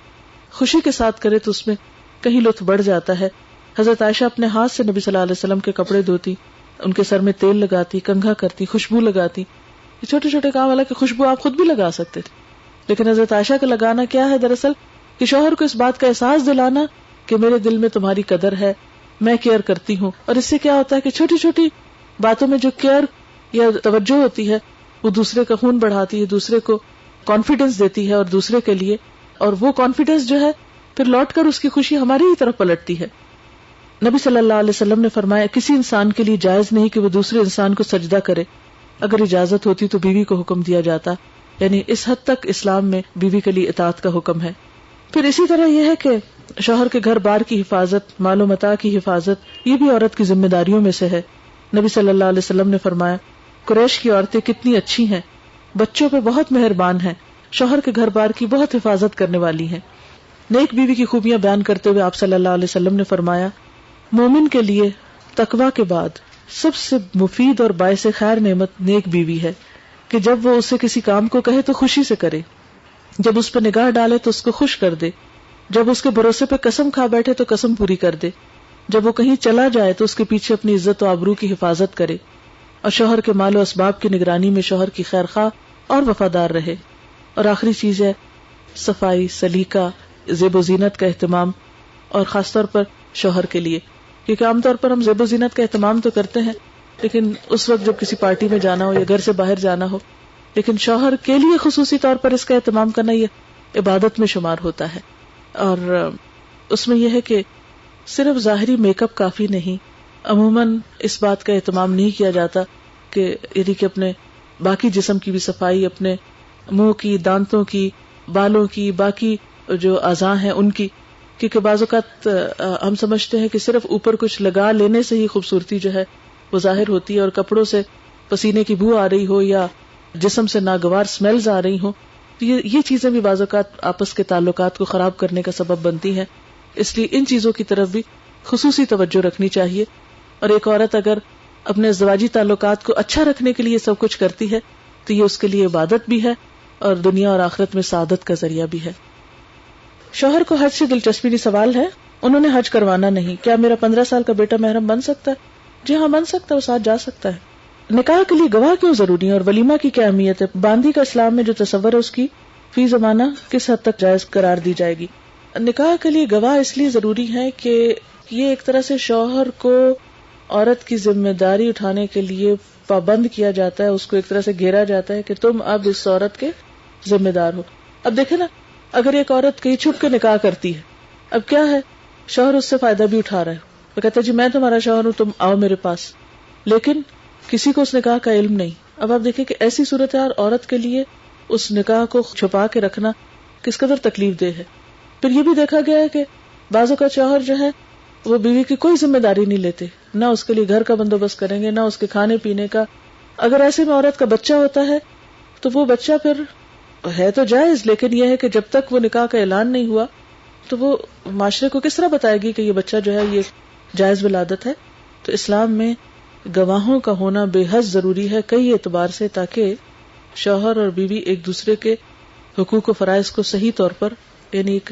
خوشی کے ساتھ کرے تو اس میں کہیں لطف بڑھ جاتا ہے. حضرت عائشہ اپنے ہاتھ سے نبی صلی اللہ علیہ وسلم کے کپڑے دھوتی، ان کے سر میں تیل لگاتی، کنگھا کرتی، خوشبو لگاتی. یہ چھوٹے چھوٹے کام، حالانکہ خوشبو آپ خود بھی لگا سکتے تھے، لیکن حضرت عائشہ کا لگانا کیا ہے؟ دراصل کہ شوہر کو اس بات کا احساس دلانا کہ میرے دل میں تمہاری قدر ہے، میں کیئر کرتی ہوں. اور اس سے کیا ہوتا ہے کہ چھوٹی چھوٹی باتوں میں جو کیئر یا توجہ ہوتی ہے وہ دوسرے کا خون بڑھاتی ہے، دوسرے کو کانفیڈنس دیتی ہے اور دوسرے کے لیے، اور وہ کانفیڈنس جو ہے پھر لوٹ کر اس کی خوشی ہماری ہی طرف پلٹتی ہے. نبی صلی اللہ علیہ وسلم نے فرمایا کسی انسان کے لیے جائز نہیں کہ وہ دوسرے انسان کو سجدہ کرے. اگر اجازت ہوتی تو بیوی کو حکم دیا جاتا، یعنی اس حد تک اسلام میں بیوی کے لیے اطاعت کا حکم ہے. پھر اسی طرح یہ ہے کہ شوہر کے گھر بار کی حفاظت، مال و متاع کی حفاظت، یہ بھی عورت کی ذمہ داریوں میں سے ہے. نبی صلی اللہ علیہ وسلم نے فرمایا قریش کی عورتیں کتنی اچھی ہیں، بچوں پہ بہت مہربان ہیں، شوہر کے گھر بار کی بہت حفاظت کرنے والی ہیں. نیک بیوی کی خوبیاں بیان کرتے ہوئے آپ صلی اللہ علیہ وسلم نے فرمایا مومن کے لیے تقویٰ کے بعد سب سے مفید اور باعث خیر نعمت نیک بیوی ہے کہ جب وہ اسے کسی کام کو کہے تو خوشی سے کرے، جب اس پہ نگاہ ڈالے تو اس کو خوش کر دے، جب اس کے بھروسے پہ قسم کھا بیٹھے تو قسم پوری کر دے، جب وہ کہیں چلا جائے تو اس کے پیچھے اپنی عزت و آبرو کی حفاظت کرے، اور شوہر کے مال و اسباب کی نگرانی میں شوہر کی خیر خواہ اور وفادار رہے. اور آخری چیز ہے صفائی، سلیقہ، زیب و زینت کا اہتمام، اور خاص طور پر شوہر کے لیے، کیونکہ عام طور پر ہم زیب و زینت کا اہتمام تو کرتے ہیں لیکن اس وقت جب کسی پارٹی میں جانا ہو یا گھر سے باہر جانا ہو، لیکن شوہر کے لیے خصوصی طور پر اس کا اہتمام کرنا یہ عبادت میں شمار ہوتا ہے. اور اس میں یہ ہے کہ صرف ظاہری میک اپ کافی نہیں، عموماً اس بات کا اہتمام نہیں کیا جاتا کہ یعنی کہ اپنے باقی جسم کی بھی صفائی، اپنے منہ کی، دانتوں کی، بالوں کی، باقی جو اعضاء ہیں ان کی، کیونکہ بعض اوقات ہم سمجھتے ہیں کہ صرف اوپر کچھ لگا لینے سے ہی خوبصورتی جو ہے وہ ظاہر ہوتی ہے، اور کپڑوں سے پسینے کی بو آ رہی ہو یا جسم سے ناگوار سمیلز آ رہی ہوں، یہ چیزیں بھی بعض اوقات آپس کے تعلقات کو خراب کرنے کا سبب بنتی ہیں. اس لیے ان چیزوں کی طرف بھی خصوصی توجہ رکھنی چاہیے. اور ایک عورت اگر اپنے ازدواجی تعلقات کو اچھا رکھنے کے لیے سب کچھ کرتی ہے تو یہ اس کے لیے عبادت بھی ہے اور دنیا اور آخرت میں سعادت کا ذریعہ بھی ہے. شوہر کو حج سے دلچسپی نہیں. سوال ہے انہوں نے حج کروانا نہیں، کیا میرا 15 سال کا بیٹا محرم بن سکتا ہے؟ جی ہاں بن سکتا ہے، وہ ساتھ جا سکتا ہے. نکاح کے لیے گواہ کیوں ضروری ہے اور ولیمہ کی کیا اہمیت ہے؟ باندی کا اسلام میں جو تصور ہے اس کی فی زمانہ کس حد تک جائز قرار دی جائے گی؟ نکاح کے لیے گواہ اس لیے ضروری ہے کہ یہ ایک طرح سے شوہر کو عورت کی ذمہ داری اٹھانے کے لیے پابند کیا جاتا ہے، اس کو ایک طرح سے گھیرا جاتا ہے کہ تم اب اس عورت کے ذمہ دار ہو. اب دیکھیں نا، اگر ایک عورت کہیں چھپ کے نکاح کرتی ہے، اب کیا ہے، شوہر اس سے فائدہ بھی اٹھا رہا ہے، وہ کہتا ہے جی میں تمہارا شوہر ہوں، تم آؤ میرے پاس، لیکن کسی کو اس نکاح کا علم نہیں. اب آپ دیکھیں کہ ایسی صورتحال عورت کے لیے اس نکاح کو چھپا کے رکھنا کس قدر تکلیف دہ ہے. پھر یہ بھی دیکھا گیا ہے کہ بعضوں کا شوہر جو ہے وہ بیوی کی کوئی ذمہ داری نہیں لیتے، نہ اس کے لیے گھر کا بندوبست کریں گے، نہ اس کے کھانے پینے کا. اگر ایسے میں عورت کا بچہ ہوتا ہے تو وہ بچہ پھر ہے تو جائز، لیکن یہ ہے کہ جب تک وہ نکاح کا اعلان نہیں ہوا تو وہ معاشرے کو کس طرح بتائے گی کہ یہ بچہ جو ہے یہ جائز ولادت ہے. تو اسلام میں گواہوں کا ہونا بے حد ضروری ہے کئی اعتبار سے، تاکہ شوہر اور بیوی ایک دوسرے کے حقوق و فرائض کو صحیح طور پر، یعنی ایک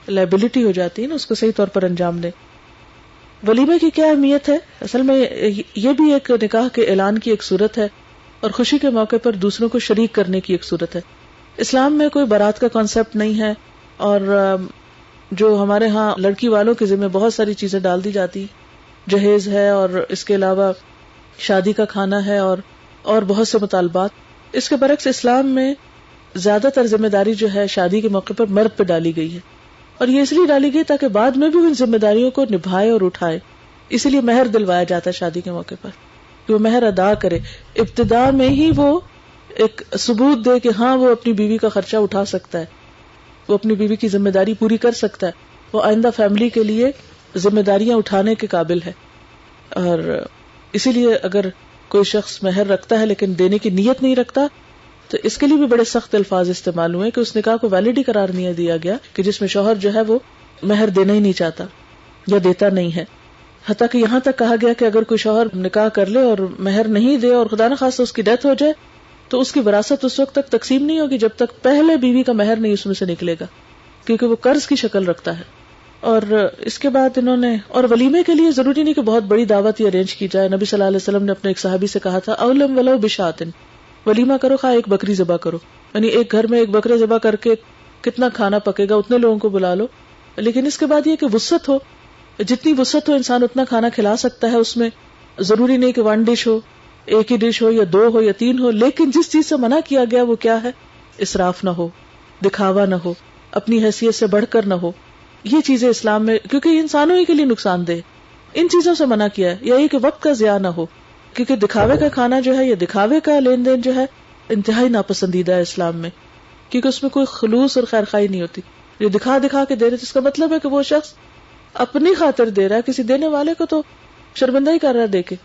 لائبلٹی ہو جاتی ہے نا، اس کو صحیح طور پر انجام دے. ولیمے کی کیا اہمیت ہے؟ اصل میں یہ بھی ایک نکاح کے اعلان کی ایک صورت ہے اور خوشی کے موقع پر دوسروں کو شریک کرنے کی ایک صورت ہے. اسلام میں کوئی بارات کا کانسیپٹ نہیں ہے، اور جو ہمارے ہاں لڑکی والوں کے ذمہ بہت ساری چیزیں ڈال دی جاتی، جہیز ہے اور اس کے علاوہ شادی کا کھانا ہے اور بہت سے مطالبات. اس کے برعکس اسلام میں زیادہ تر ذمہ داری جو ہے شادی کے موقع پر مرد پہ ڈالی گئی ہے، اور یہ اس لیے ڈالی گئی تاکہ بعد میں بھی ان ذمہ داریوں کو نبھائے اور اٹھائے. اسی لیے مہر دلوایا جاتا ہے شادی کے موقع پر کہ وہ مہر ادا کرے. ابتدا میں ہی وہ ایک ثبوت دے کہ ہاں وہ اپنی بیوی کا خرچہ اٹھا سکتا ہے، وہ اپنی بیوی کی ذمہ داری پوری کر سکتا ہے، وہ آئندہ فیملی کے لیے ذمہ داریاں اٹھانے کے قابل ہے. اور اسی لیے اگر کوئی شخص مہر رکھتا ہے لیکن دینے کی نیت نہیں رکھتا تو اس کے لیے بھی بڑے سخت الفاظ استعمال ہوئے کہ اس نکاح کو ویلڈ ہی قرار نہیں دیا گیا کہ جس میں شوہر جو ہے وہ مہر دینا ہی نہیں چاہتا یا دیتا نہیں ہے. حتیٰ کہ یہاں تک کہا گیا کہ اگر کوئی شوہر نکاح کر لے اور مہر نہیں دے اور خدا نخواستہ اس کی ڈیتھ ہو جائے تو اس کی وراثت اس وقت تک تقسیم نہیں ہوگی جب تک پہلے بیوی کا مہر نہیں اس میں سے نکلے گا، کیونکہ وہ قرض کی شکل رکھتا ہے. اور اس کے بعد انہوں نے اور ولیمے کے لیے ضروری نہیں کہ بہت بڑی دعوت ہی ارینج کی جائے. نبی صلی اللہ علیہ وسلم نے اپنے ایک صحابی سے کہا تھا اولم ولو بشاتن، ولیمہ کرو خواہ ایک بکری ذبح کرو، یعنی ایک گھر میں ایک بکرے ذبح کر کے کتنا کھانا پکے گا، اتنے لوگوں کو بلا لو. لیکن اس کے بعد یہ کہ وسعت ہو، جتنی وسعت ہو انسان اتنا کھانا کھلا سکتا ہے. اس میں ضروری نہیں کہ 1 ڈش ہو، ایک ہی ڈش ہو یا 2 ہو یا 3 ہو، لیکن جس چیز سے منع کیا گیا وہ کیا ہے؟ اسراف نہ ہو، دکھاوا نہ ہو، اپنی حیثیت سے بڑھ کر نہ ہو. یہ چیزیں اسلام میں، کیونکہ یہ انسانوں ہی کے لیے نقصان دہ، ان چیزوں سے منع کیا ہے. یا یہ کہ وقت کا ضیاع نہ ہو، کیونکہ دکھاوے کا کھانا جو ہے یا دکھاوے کا لین دین جو ہے انتہائی ناپسندیدہ ہے اسلام میں، کیونکہ اس میں کوئی خلوص اور خیر خواہی نہیں ہوتی. جو دکھا کے دے رہے، جس کا مطلب ہے کہ وہ شخص اپنی خاطر دے رہا ہے، کسی دینے والے کو تو شرمندہ ہی کر رہا ہے دے کے.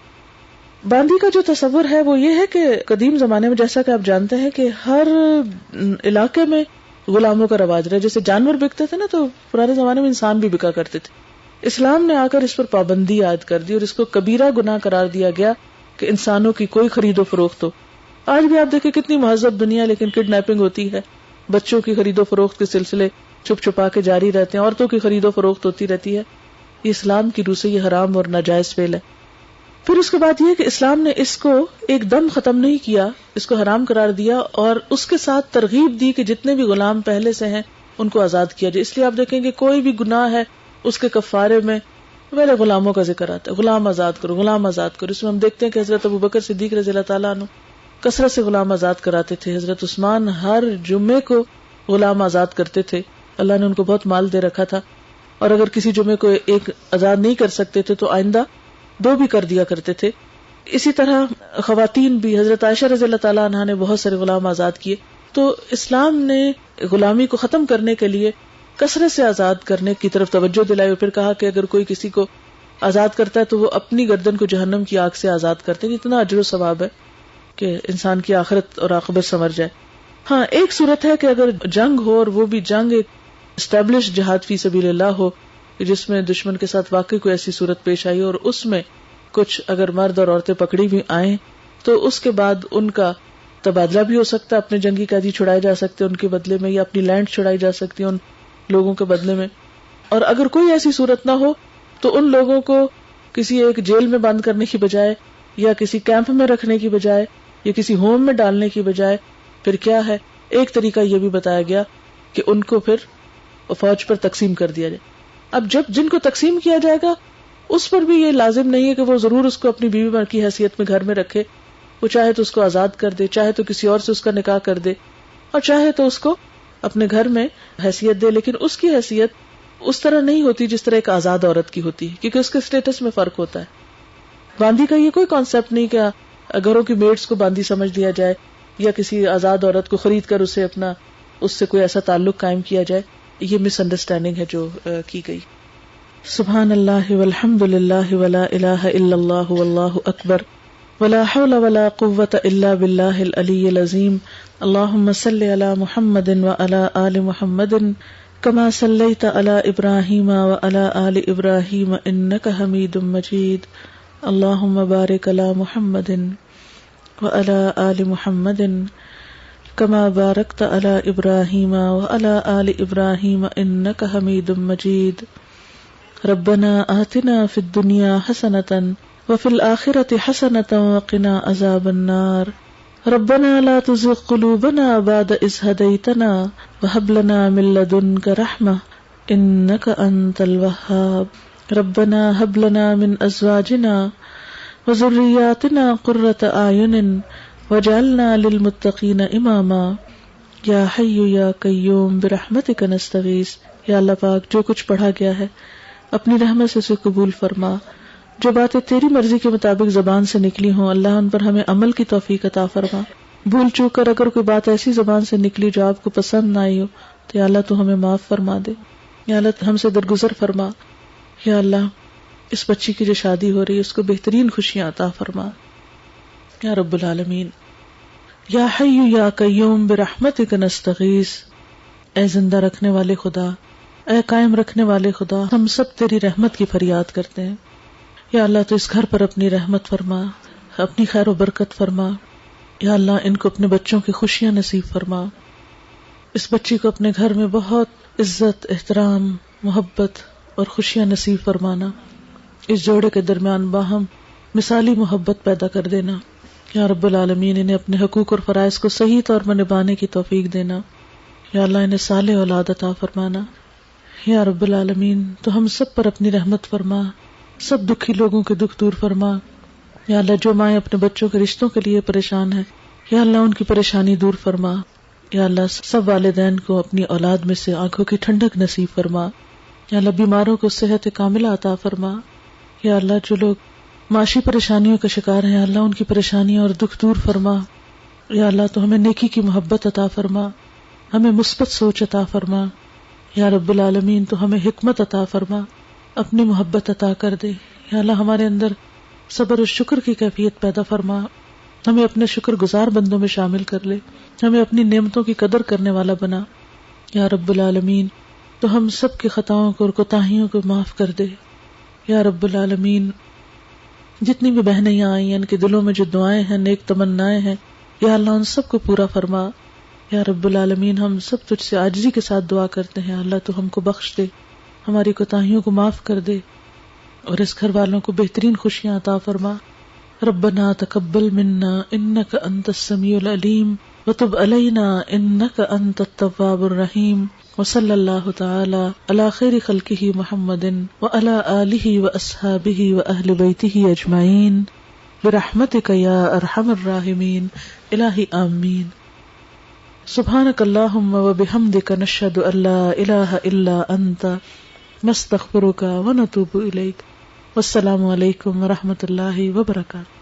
باندی کا جو تصور ہے وہ یہ ہے کہ قدیم زمانے میں جیسا کہ آپ جانتے ہیں کہ ہر علاقے میں غلاموں کا رواج رہا. جیسے جانور بکتے تھے نا، تو پرانے زمانے میں انسان بھی بکا کرتے تھے. اسلام نے آ کر اس پر پابندی عائد کر دی اور اس کو کبیرہ گناہ قرار دیا گیا کہ انسانوں کی کوئی خرید و فروخت ہو. آج بھی آپ دیکھیں کتنی مہذب دنیا، لیکن کڈنیپنگ ہوتی ہے، بچوں کی خرید و فروخت کے سلسلے چھپ چھپا کے جاری رہتے ہیں، عورتوں کی خرید و فروخت ہوتی رہتی ہے. یہ اسلام کی روح سے یہ حرام اور ناجائز فعل ہے. پھر اس کے بعد یہ کہ اسلام نے اس کو ایک دم ختم نہیں کیا، اس کو حرام قرار دیا اور اس کے ساتھ ترغیب دی کہ جتنے بھی غلام پہلے سے ہیں ان کو آزاد کیا جائے. اس لیے آپ دیکھیں کہ کوئی بھی گناہ ہے اس کے کفارے میں پہلے غلاموں کا ذکر آتا ہے، غلام آزاد کرو، غلام آزاد کرو. اس میں ہم دیکھتے ہیں کہ حضرت ابوبکر صدیق رضی اللہ تعالیٰ عنہ کثرت سے غلام آزاد کراتے تھے. حضرت عثمان ہر جمعے کو غلام آزاد کرتے تھے، اللہ نے ان کو بہت مال دے رکھا تھا، اور اگر کسی جمعے کو ایک آزاد نہیں کر سکتے تھے تو آئندہ 2 بھی کر دیا کرتے تھے. اسی طرح خواتین بھی، حضرت عائشہ رضی اللہ تعالیٰ عنہ نے بہت سارے غلام آزاد کیے. تو اسلام نے غلامی کو ختم کرنے کے لیے کثرت سے آزاد کرنے کی طرف توجہ دلائی، اور پھر کہا کہ اگر کوئی کسی کو آزاد کرتا ہے تو وہ اپنی گردن کو جہنم کی آگ سے آزاد کرتے ہیں. اتنا اجر و ثواب ہے کہ انسان کی آخرت اور عاقبت سنور جائے. ہاں ایک صورت ہے کہ اگر جنگ ہو اور وہ بھی جنگ ایک اسٹیبلش جہاد فی سبیل اللہ ہو جس میں دشمن کے ساتھ واقعی کوئی ایسی صورت پیش آئی اور اس میں کچھ اگر مرد اور عورتیں پکڑی بھی آئیں تو اس کے بعد ان کا تبادلہ بھی ہو سکتا ہے، اپنے جنگی قیدی چھڑائے جا سکتے ان کے بدلے میں، یا اپنی لینڈ چھڑائی جا سکتی ان لوگوں کے بدلے میں. اور اگر کوئی ایسی صورت نہ ہو تو ان لوگوں کو کسی ایک جیل میں بند کرنے کی بجائے یا کسی کیمپ میں رکھنے کی بجائے یا کسی ہوم میں ڈالنے کی بجائے پھر کیا ہے، ایک طریقہ یہ بھی بتایا گیا کہ ان کو پھر فوج پر تقسیم کر دیا جائے. اب جب جن کو تقسیم کیا جائے گا اس پر بھی یہ لازم نہیں ہے کہ وہ ضرور اس کو اپنی بیوی کی حیثیت میں گھر میں رکھے. وہ چاہے تو اس کو آزاد کر دے، چاہے تو کسی اور سے اس کا نکاح کر دے، اور چاہے تو اس کو اپنے گھر میں حیثیت دے، لیکن اس کی حیثیت اس طرح نہیں ہوتی جس طرح ایک آزاد عورت کی ہوتی ہے، کیونکہ اس کے سٹیٹس میں فرق ہوتا ہے. باندی کا یہ کوئی کانسیپٹ نہیں کہ گھروں کی میڈس کو باندی سمجھ لیا جائے یا کسی آزاد عورت کو خرید کر اس سے کوئی ایسا تعلق قائم کیا جائے. یہ مس انڈرسٹینڈنگ ہے جو کی گئی. سبحان اللہ والحمد للہ ولا الہ الا اللہ واللہ اکبر ولا حول ولا قوة الا باللہ العلی العظیم. اللہم صل علی محمد وعلی آل محمد کما صلیت علی ابراہیم وعلی آل ابراہیم انک حمید مجید. اللہم بارک علی محمد وعلی آل محمد کما بارکت علی ابراہیم وعلی آل ابراہیم انک حمید مجید. ربنا آتنا فی الدنیا حسنۃ وفی الآخرۃ حسنۃ وقنا عذاب النار. ربنا لا تزغ قلوبنا بعد إذ هديتنا وهب لنا من لدنك رحمة إنك أنت الوهاب. ربنا هب لنا من أزواجنا وذرياتنا قرة أعين واجعلنا للمتقين إماما. یا حی یا قیوم برحمتک نستغیث. یا اللہ پاک، جو کچھ پڑھا گیا ہے اپنی رحمت سے اسے قبول فرما. جو باتیں تیری مرضی کے مطابق زبان سے نکلی ہوں اللہ ان پر ہمیں عمل کی توفیق عطا فرما. بھول چوک کر اگر کوئی بات ایسی زبان سے نکلی جو آپ کو پسند نہ آئی ہو تو یا اللہ تو ہمیں معاف فرما دے. یا اللہ ہم سے درگزر فرما. یا اللہ اس بچی کی جو شادی ہو رہی ہے اس کو بہترین خوشیاں عطا فرما یا رب العالمین. یا حی یا قیوم برحمتک نستغیث. اے زندہ رکھنے والے خدا، اے قائم رکھنے والے خدا، ہم سب تیری رحمت کی فریاد کرتے ہیں. یا اللہ تو اس گھر پر اپنی رحمت فرما، اپنی خیر و برکت فرما. یا اللہ ان کو اپنے بچوں کی خوشیاں نصیب فرما. اس بچی کو اپنے گھر میں بہت عزت، احترام، محبت اور خوشیاں نصیب فرمانا. اس جوڑے کے درمیان باہم مثالی محبت پیدا کر دینا. یا رب العالمین انہیں اپنے حقوق اور فرائض کو صحیح طور پر نبھانے کی توفیق دینا. یا اللہ انہیں صالح اولاد عطا فرمانا. یا رب العالمین تو ہم سب پر اپنی رحمت فرما، سب دکھی لوگوں کے دکھ دور فرما. یا اللہ جو مائیں اپنے بچوں کے رشتوں کے لیے پریشان ہیں یا اللہ ان کی پریشانی دور فرما. یا اللہ سب والدین کو اپنی اولاد میں سے آنکھوں کی ٹھنڈک نصیب فرما. یا اللہ بیماروں کو صحت کاملہ عطا فرما. یا اللہ جو لوگ معاشی پریشانیوں کا شکار ہیں اللہ ان کی پریشانیاں اور دکھ دور فرما. یا اللہ تو ہمیں نیکی کی محبت عطا فرما، ہمیں مثبت سوچ عطا فرما. یا رب العالمین تو ہمیں حکمت عطا فرما، اپنی محبت عطا کر دے. یا اللہ ہمارے اندر صبر و شکر کی کیفیت پیدا فرما، ہمیں اپنے شکر گزار بندوں میں شامل کر لے، ہمیں اپنی نعمتوں کی قدر کرنے والا بنا. یا رب العالمین تو ہم سب کی خطاؤں کو اور کوتاہیوں کو معاف کر دے. یا رب العالمین جتنی بھی بہنیں یہاں آئی ہیں ان کے دلوں میں جو دعائیں ہیں، نیک تمنائیں ہیں، یا اللہ ان سب کو پورا فرما. یا رب العالمین ہم سب تجھ سے عاجزی کے ساتھ دعا کرتے ہیں، اللہ تو ہم کو بخش دے، ہماری کوتاہیوں کو معاف کر دے اور اس گھر والوں کو بہترین خوشیاں عطا فرما. ربنا تقبل منا انک انت السمیع العلیم وتب علینا انک انت التواب الرحیم. وصلی اللہ تعالی علی خیر خلقہ محمد وعلی آلہ واصحابہ واہل بیتہ اجمعین برحمتک یا ارحم الراحمین. الہی آمین. سبحانک اللہم وبحمدک نشہد ان لا الہ الا انت نستغفرک ونتوب الیک. والسلام علیکم ورحمۃ اللہ وبرکاتہ.